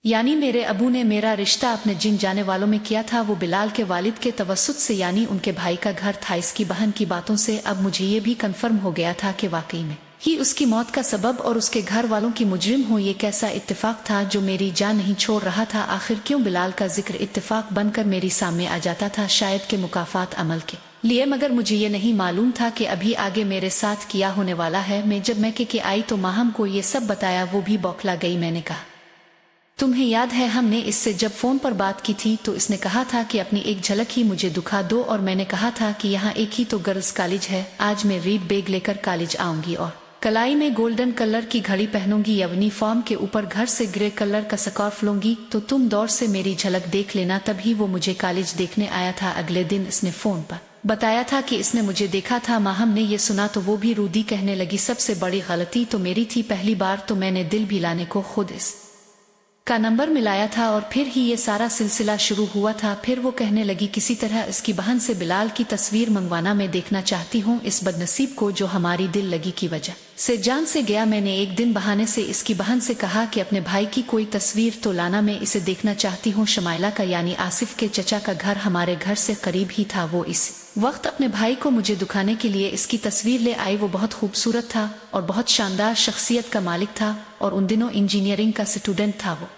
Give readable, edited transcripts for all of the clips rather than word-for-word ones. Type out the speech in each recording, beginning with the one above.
यानी मेरे अबू ने मेरा रिश्ता अपने जिन जाने वालों में किया था वो बिलाल के वालिद के तवस्सुत से, यानी उनके भाई का घर था। इसकी बहन की बातों से अब मुझे ये भी कंफर्म हो गया था कि वाकई में ही उसकी मौत का सबब और उसके घर वालों की मुजरिम हो। ये कैसा इत्तेफाक था जो मेरी जान नहीं छोड़ रहा था। आखिर क्यों बिलाल का जिक्र इत्तेफाक बनकर मेरी सामने आ जाता था, शायद के मुकाफात अमल के लिए, मगर मुझे ये नहीं मालूम था कि अभी आगे मेरे साथ किया होने वाला है। मैं जब मैके के आई तो माहम को ये सब बताया, वो भी बौखला गई। मैंने कहा, तुम्हें याद है हमने इससे जब फोन पर बात की थी तो इसने कहा था कि अपनी एक झलक ही मुझे दिखा दो, और मैंने कहा था कि यहाँ एक ही तो गर्ल्स कॉलेज है। आज मैं रीड बैग लेकर कॉलेज आऊंगी और कलाई में गोल्डन कलर की घड़ी पहनूंगी, यूनिफॉर्म के ऊपर घर से ग्रे कलर का स्कार्फ लूंगी, तो तुम दौर से मेरी झलक देख लेना। तभी वो मुझे कॉलेज देखने आया था। अगले दिन इसने फोन पर बताया था कि इसने मुझे देखा था। माहम ने ये सुना तो वो भी रूदी कहने लगी, सबसे बड़ी गलती तो मेरी थी। पहली बार तो मैंने दिल भी लाने को खुद इस का नंबर मिलाया था और फिर ही ये सारा सिलसिला शुरू हुआ था। फिर वो कहने लगी, किसी तरह इसकी बहन से बिलाल की तस्वीर मंगवाना, मैं देखना चाहती हूँ इस बदनसीब को जो हमारी दिल लगी की वजह से जान से गया। मैंने एक दिन बहाने से इसकी बहन से कहा कि अपने भाई की कोई तस्वीर तो लाना, मैं इसे देखना चाहती हूँ। शमाइला का यानी आसिफ के चचा का घर हमारे घर से करीब ही था। वो इस वक्त अपने भाई को मुझे दिखाने के लिए इसकी तस्वीर ले आई। वो बहुत खूबसूरत था और बहुत शानदार शख्सियत का मालिक था और उन दिनों इंजीनियरिंग का स्टूडेंट था। वो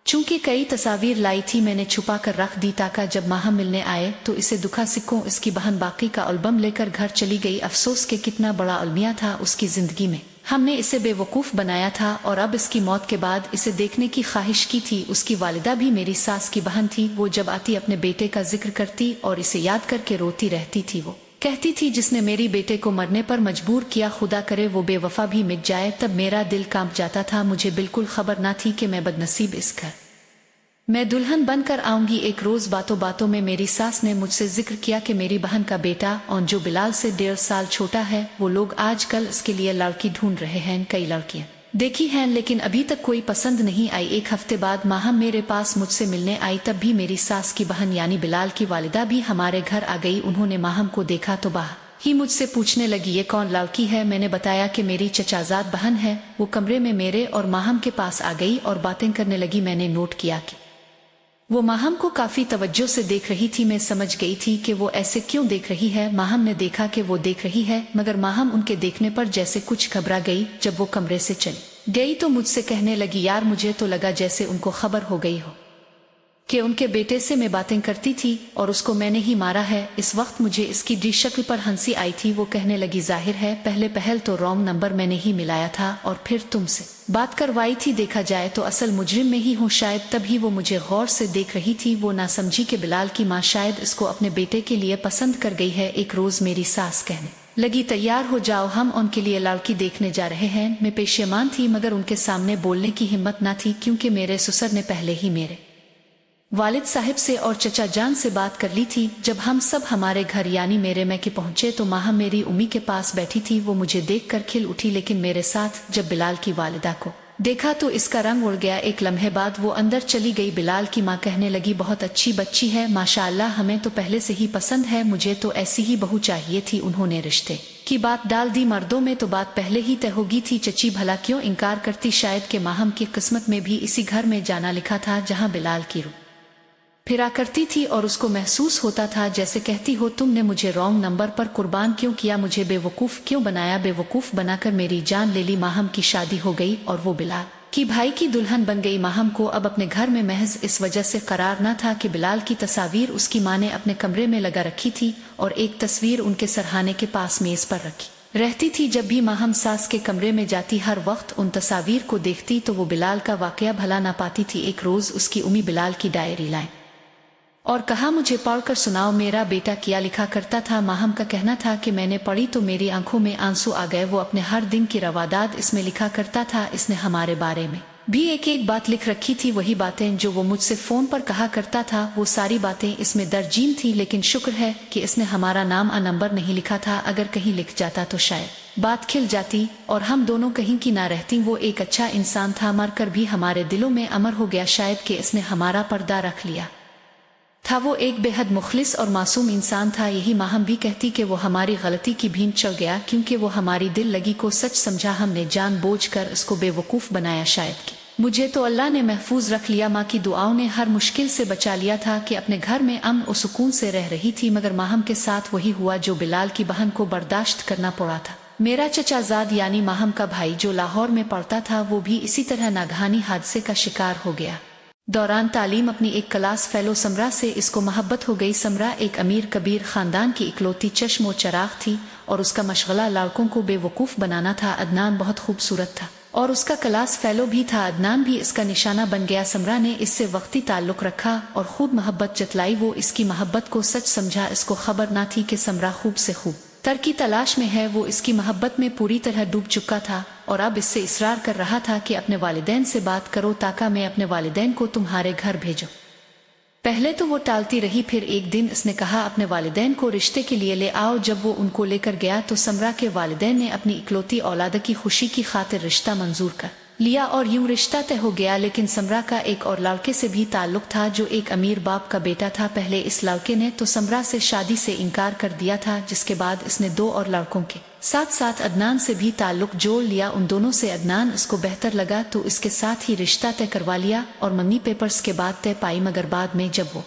चूंकि कई तस्वीर लाई थी, मैंने छुपा कर रख दी ताकि जब माह मिलने आए तो इसे दुखा सिक्कों। इसकी बहन बाकी का एल्बम लेकर घर चली गई। अफसोस के कितना बड़ा अलमिया था उसकी जिंदगी में। हमने इसे बेवकूफ़ बनाया था और अब इसकी मौत के बाद इसे देखने की ख्वाहिश की थी। उसकी वालिदा भी मेरी सास की बहन थी। वो जब आती अपने बेटे का जिक्र करती और इसे याद करके रोती रहती थी। वो कहती थी, जिसने मेरी बेटे को मरने पर मजबूर किया, खुदा करे वो बेवफा भी मिट जाए। तब मेरा दिल कांप जाता था। मुझे बिल्कुल खबर ना थी कि मैं बदनसीब इस घर मैं दुल्हन बनकर आऊंगी। एक रोज बातों बातों में मेरी सास ने मुझसे जिक्र किया कि मेरी बहन का बेटा और जो बिलाल से 1.5 साल छोटा है, वो लोग आजकल इसके लिए लड़की ढूंढ रहे हैं। कई लड़कियां देखी हैं लेकिन अभी तक कोई पसंद नहीं आई। एक हफ्ते बाद माह मेरे पास मुझसे मिलने आई। तब भी मेरी सास की बहन यानी बिलाल की वालिदा भी हमारे घर आ गई। उन्होंने माहम को देखा तो बाहर ही मुझसे पूछने लगी, ये कौन लड़की है। मैंने बताया कि मेरी चचाजाद बहन है। वो कमरे में मेरे और माहम के पास आ गई और बातें करने लगी। मैंने नोट किया कि वो माहम को काफी तवज्जो से देख रही थी। मैं समझ गई थी कि वो ऐसे क्यों देख रही है। माहम ने देखा कि वो देख रही है, मगर माहम उनके देखने पर जैसे कुछ घबरा गई। जब वो कमरे से चली गई तो मुझसे कहने लगी, यार मुझे तो लगा जैसे उनको खबर हो गई हो कि उनके बेटे से मैं बातें करती थी और उसको मैंने ही मारा है। इस वक्त मुझे इसकी डी शक्ल पर हंसी आई थी। वो कहने लगी, जाहिर है पहले पहल तो रॉन्ग नंबर मैंने ही मिलाया था और फिर तुमसे बात करवाई थी। देखा जाए तो असल मुजरिम में ही हूँ शायद। तभी वो मुझे गौर से देख रही थी। वो ना समझी कि बिलाल की माँ शायद इसको अपने बेटे के लिए पसंद कर गई है। एक रोज मेरी सास कहने लगी, तैयार हो जाओ, हम उनके लिए लड़की देखने जा रहे हैं। मैं पेशेमान थी मगर उनके सामने बोलने की हिम्मत न थी, क्योंकि मेरे ससुर ने पहले ही मेरे वालिद साहिब से और चचा जान से बात कर ली थी। जब हम सब हमारे घर यानी मेरे मैके पहुंचे तो माह मेरी उम्मी के पास बैठी थी। वो मुझे देखकर खिल उठी, लेकिन मेरे साथ जब बिलाल की वालिदा को देखा तो इसका रंग उड़ गया। एक लम्हे बाद वो अंदर चली गई। बिलाल की माँ कहने लगी, बहुत अच्छी बच्ची है माशाअल्लाह, हमें तो पहले से ही पसंद है। मुझे तो ऐसी ही बहू चाहिए थी। उन्होंने रिश्ते की बात डाल दी। मर्दों में तो बात पहले ही तय होगी थी। चची भला क्यों इनकार करती। शायद के माहम की किस्मत में भी इसी घर में जाना लिखा था जहाँ बिलाल की रूह फिरा करती थी और उसको महसूस होता था जैसे कहती हो, तुमने मुझे रॉन्ग नंबर पर कुर्बान क्यों किया, मुझे बेवकूफ़ क्यों बनाया। बेवकूफ़ बनाकर मेरी जान ले ली। माहम की शादी हो गई और वो बिलाल की भाई की दुल्हन बन गई। माहम को अब अपने घर में महज इस वजह से करार न था कि बिलाल की तस्वीर उसकी माँ ने अपने कमरे में लगा रखी थी और एक तस्वीर उनके सरहाने के पास मेज पर रखी रहती थी। जब भी माहम सास के कमरे में जाती हर वक्त उन तस्वीर को देखती तो वो बिलाल का वाकया भला ना पाती थी। एक रोज उसकी उम्मी बिलाल की डायरी लाई और कहा, मुझे पढ़कर सुनाओ, मेरा बेटा क्या लिखा करता था। माहम का कहना था कि मैंने पढ़ी तो मेरी आंखों में आंसू आ गए। वो अपने हर दिन की रवादात इसमें लिखा करता था। इसने हमारे बारे में भी एक एक बात लिख रखी थी, वही बातें जो वो मुझसे फोन पर कहा करता था। वो सारी बातें इसमें दर्जीन थी, लेकिन शुक्र है कि इसने हमारा नाम और नंबर नहीं लिखा था। अगर कहीं लिख जाता तो शायद बात खिल जाती और हम दोनों कहीं की ना रहती। वो एक अच्छा इंसान था, मर कर भी हमारे दिलों में अमर हो गया। शायद कि इसने हमारा पर्दा रख लिया था। वो एक बेहद मुखलिस और मासूम इंसान था। यही माहम भी कहती कि वो हमारी गलती की भीम चढ़ गया, क्योंकि वो हमारी दिल लगी को सच समझा। हमने जानबूझकर इसको बेवकूफ़ बनाया। शायद कि मुझे तो अल्लाह ने महफूज रख लिया। माँ की दुआओं ने हर मुश्किल से बचा लिया था कि अपने घर में अमन और सुकून से रह रही थी, मगर माहम के साथ वही हुआ जो बिलाल की बहन को बर्दाश्त करना पड़ा था। मेरा चचाजाद यानी माहम का भाई जो लाहौर में पढ़ता था, वो भी इसी तरह नागहानी हादसे का शिकार हो गया। दौरान तालीम अपनी एक क्लास फेलो समरा से इसको मोहब्बत हो गई। समरा एक अमीर कबीर खानदान की इकलौती चश्म व चराग थी और उसका मशगला लड़कों को बेवकूफ़ बनाना था। अदनान बहुत खूबसूरत था और उसका क्लास फेलो भी था। अदनान भी इसका निशाना बन गया। समरा ने इससे वक्ती ताल्लुक रखा और खूब मोहब्बत जतलाई। वो इसकी मोहब्बत को सच समझा। इसको खबर ना थी कि समरा खूब से खूब तर की तलाश में है। वो इसकी मोहब्बत में पूरी तरह डूब चुका था और अब इससे इसरार कर रहा था कि अपने वालिदैन से बात करो ताकि मैं अपने वालिदैन को तुम्हारे घर भेजूं। पहले तो वो टालती रही, फिर एक दिन इसने कहा अपने वालिदैन को रिश्ते के लिए ले आओ। जब वो उनको लेकर गया तो समरा के वालिदैन ने अपनी इकलौती औलाद की खुशी की खातिर रिश्ता मंजूर कर लिया और यूं रिश्ता तय हो गया। लेकिन समरा का एक और लड़के से भी ताल्लुक था जो एक अमीर बाप का बेटा था। पहले इस लड़के ने तो समरा से शादी से इनकार कर दिया था, जिसके बाद इसने दो और लड़कों के साथ साथ अदनान से भी ताल्लुक जोड़ लिया। उन दोनों से अदनान इसको बेहतर लगा तो इसके साथ ही रिश्ता तय करवा लिया और मनी पेपर्स के बाद तय पाई। मगर बाद में जब वो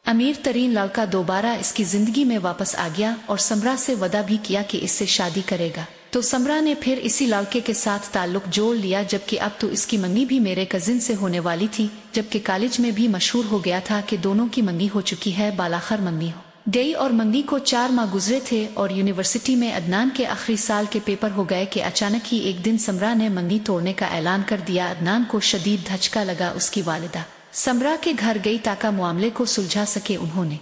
अमीर तरीन लड़का दोबारा इसकी जिंदगी में वापस आ गया और समरा से वादा भी किया कि इससे शादी करेगा, तो समरा ने फिर इसी लड़के के साथ ताल्लुक जोड़ लिया। जबकि अब तो इसकी मंगी भी मेरे कजिन से होने वाली थी, जबकि कॉलेज में भी मशहूर हो गया था कि दोनों की मंगी हो चुकी है। बालाखर मंगी हो गई और मंगी को 4 माह गुजरे थे और यूनिवर्सिटी में अदनान के आखिरी साल के पेपर हो गए कि अचानक ही एक दिन समरा ने मंगी तोड़ने का ऐलान कर दिया। अदनान को शदीद धचका लगा। उसकी वालिदा समरा के घर गई ताकि मामले को सुलझा सके। उन्होंने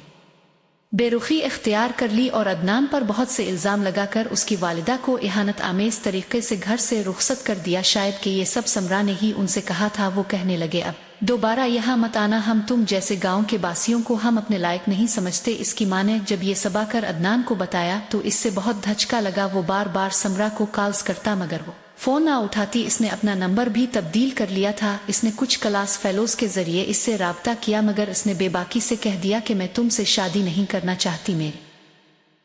बेरुखी इख्तियार कर ली और अदनान पर बहुत से इल्ज़ाम लगाकर उसकी वालिदा को इहानत आमेज तरीके से घर से रुखसत कर दिया। शायद कि ये सब समरा ने ही उनसे कहा था। वो कहने लगे अब दोबारा यहाँ मत आना, हम तुम जैसे गांव के बासियों को हम अपने लायक नहीं समझते। इसकी माँ ने जब ये सबा कर अदनान को बताया तो इससे बहुत धचका लगा। वो बार बार समरा को कॉल्स करता मगर वो फोन ना उठाती। इसने अपना नंबर भी तब्दील कर लिया था। इसने कुछ क्लास फेलोज के जरिए इससे राब्ता किया मगर इसने बेबाकी से कह दिया कि मैं तुमसे शादी नहीं करना चाहती, मेरी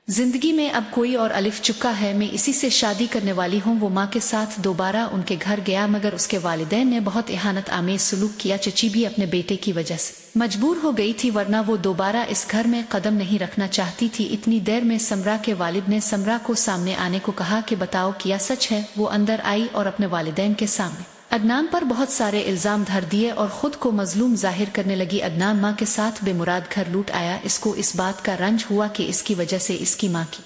जिंदगी में अब कोई और अलिफ चुका है, मैं इसी से शादी करने वाली हूँ। वो माँ के साथ दोबारा उनके घर गया मगर उसके वालिदैन ने बहुत इहानत आमेज सलूक किया। चची भी अपने बेटे की वजह से मजबूर हो गई थी, वरना वो दोबारा इस घर में कदम नहीं रखना चाहती थी। इतनी देर में समरा के वालिद ने समरा को सामने आने को कहा कि बताओ क्या सच है। वो अंदर आई और अपने वालिदैन के सामने अदनान पर बहुत सारे इल्जाम धर दिए और खुद को मजलूम जाहिर करने लगी। अदनान माँ के साथ बेमुराद घर लूट आया। इसको इस बात का रंज हुआ कि इसकी वजह से इसकी माँ की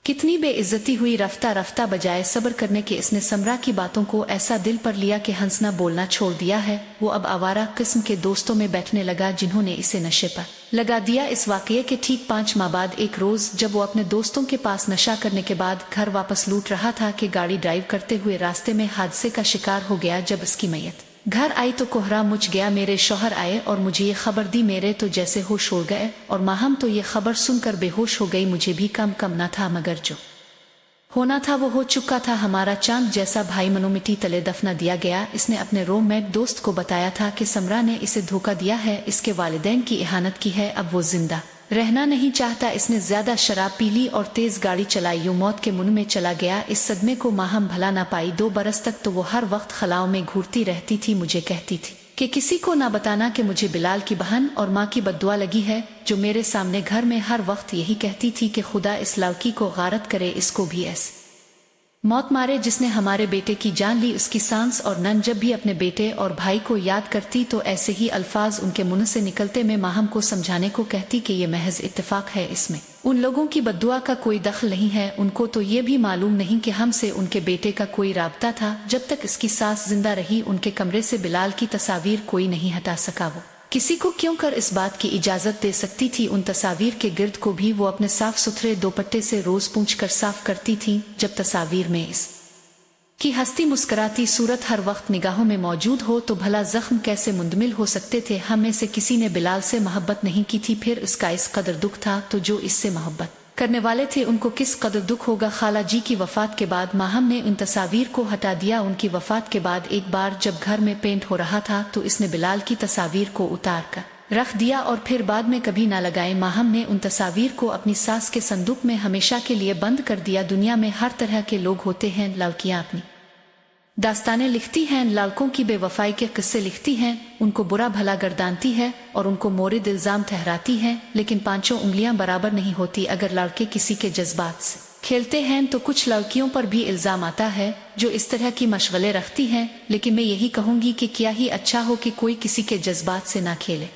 कितनी बेइज्जती हुई। रफ्ता रफ्ता बजाय सब्र करने के इसने समरा की बातों को ऐसा दिल पर लिया कि हंसना बोलना छोड़ दिया है। वो अब आवारा किस्म के दोस्तों में बैठने लगा जिन्होंने इसे नशे पर लगा दिया। इस वाकये के ठीक 5 माह बाद एक रोज जब वो अपने दोस्तों के पास नशा करने के बाद घर वापस लौट रहा था कि गाड़ी ड्राइव करते हुए रास्ते में हादसे का शिकार हो गया। जब इसकी मैयत घर आई तो कोहरा मुझ गया। मेरे शौहर आए और मुझे ये खबर दी। मेरे तो जैसे होश उड़ गए और माहम तो ये खबर सुनकर बेहोश हो गई। मुझे भी कम न था मगर जो होना था वो हो चुका था। हमारा चांद जैसा भाई मनो मिट्टी तले दफना दिया गया। इसने अपने रूममेट दोस्त को बताया था कि समरा ने इसे धोखा दिया है, इसके वालिदैन की इहानत की है, अब वो जिंदा रहना नहीं चाहता। इसने ज्यादा शराब पी ली और तेज गाड़ी चलाई, यूं मौत के मुंह में चला गया। इस सदमे को माहम भला ना पाई। 2 बरस तक तो वो हर वक्त खलाओं में घूरती रहती थी। मुझे कहती थी कि किसी को ना बताना कि मुझे बिलाल की बहन और माँ की बद्दुआ लगी है, जो मेरे सामने घर में हर वक्त यही कहती थी कि खुदा इस लड़की को गारत करे, इसको भी ऐसे मौत मारे जिसने हमारे बेटे की जान ली। उसकी सांस और नन जब भी अपने बेटे और भाई को याद करती तो ऐसे ही अल्फाज उनके मुंह से निकलते। मैं माहम को समझाने को कहती कि ये महज इत्तेफाक है, इसमें उन लोगों की बद्दुआ का कोई दखल नहीं है। उनको तो ये भी मालूम नहीं कि हमसे उनके बेटे का कोई राब्ता था। जब तक इसकी सास जिंदा रही उनके कमरे से बिलाल की तस्वीर कोई नहीं हटा सका। वो किसी को क्यों कर इस बात की इजाजत दे सकती थी। उन तस्वीर के गिर्द को भी वो अपने साफ सुथरे दोपट्टे से रोज पूंछ कर साफ करती थी। जब तस्वीर में इस की हस्ती मुस्कुराती सूरत हर वक्त निगाहों में मौजूद हो तो भला जख्म कैसे मुंदमिल हो सकते थे। हम में से किसी ने बिलाल से मोहब्बत नहीं की थी, फिर उसका इस कदर दुख था तो जो इससे मोहब्बत करने वाले थे उनको किस कदर दुख होगा। खाला जी की वफात के बाद माहम ने उन तस्वीर को हटा दिया। उनकी वफात के बाद एक बार जब घर में पेंट हो रहा था तो इसने बिलाल की तस्वीर को उतार कर रख दिया और फिर बाद में कभी ना लगाए। माहम ने उन तस्वीर को अपनी सास के संदूक में हमेशा के लिए बंद कर दिया। दुनिया में हर तरह के लोग होते हैं, लड़कियां अपनी दास्तानें लिखती हैं, लड़कों की बेवफाई के किस्से लिखती हैं, उनको बुरा भला गर्दानती है और उनको मोरिद इल्जाम ठहराती हैं, लेकिन पांचों उंगलियां बराबर नहीं होती। अगर लड़के किसी के जज्बात से खेलते हैं तो कुछ लड़कियों पर भी इल्जाम आता है जो इस तरह की मशगले रखती हैं, लेकिन मैं यही कहूंगी कि क्या ही अच्छा हो कि कोई किसी के जज्बात से ना खेले।